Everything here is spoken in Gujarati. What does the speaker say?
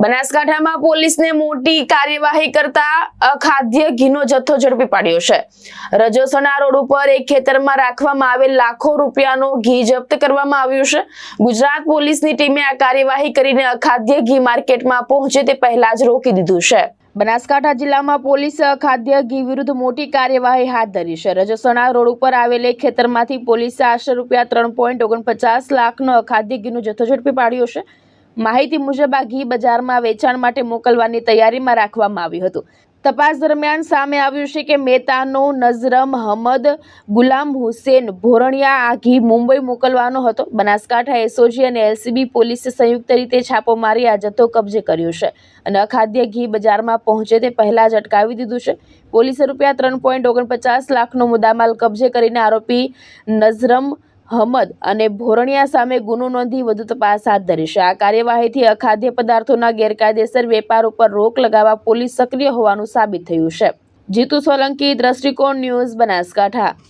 બનાસકાંઠામાં પોલીસને મોટી કાર્યવાહી કરતા અખાદ્ય ઘીનો જથ્થો ઝડપી પાડ્યો છે। રજોસણા રોડ ઉપર એક ખેતરમાં રાખવામાં આવેલ લાખો રૂપિયાનો ઘી જપ્ત કરવામાં આવ્યું છે। ગુજરાત પોલીસની ટીમે આ કાર્યવાહી કરીને અખાદ્ય ઘી માર્કેટમાં પહોંચે તે પહેલા જ રોકી દીધું છે। બનાસકાંઠા જિલ્લામાં પોલીસે અખાદ્ય ઘી વિરુદ્ધ મોટી કાર્યવાહી હાથ ધરી છે। રજોસણા રોડ ઉપર આવેલ એક ખેતરમાંથી પોલીસે આશરે રૂપિયા 3.49 લાખનો અખાદ્ય ઘીનો જથ્થો ઝડપી પાડ્યો છે। માહિતી મુજબ આ ઘી બજારમાં વેચાણ માટે મોકલવાની તૈયારીમાં રાખવામાં આવ્યું હતું। તપાસ દરમિયાન સામે આવ્યું છે કે મહેતાનો નઝરમ અહમદ ગુલામ હુસેન ભોરણિયા આ ઘી મુંબઈ મોકલવાનો હતો। બનાસકાંઠા એસઓજી અને એલસીબી પોલીસે સંયુક્ત રીતે છાપો મારી આ જથ્થો કબજે કર્યો છે અને અખાદ્ય ઘી બજારમાં પહોંચે તે પહેલા જ અટકાવી દીધું છે। પોલીસે રૂપિયા 3.49 લાખનો મુદ્દામાલ કબજે કરીને આરોપી નઝરમ અહમદ અને ભોરણિયા સામે ગુનો નોંધી વધુ તપાસ હાથ ધરી છે। આ કાર્યવાહીથી અખાદ્ય પદાર્થોના ગેરકાયદેસર વેપાર ઉપર રોક લગાવવા પોલીસ સક્રિય હોવાનું સાબિત થયું છે। જીતુ સોલંકી, દ્રષ્ટિકોણ ન્યૂઝ, બનાસકાંઠા।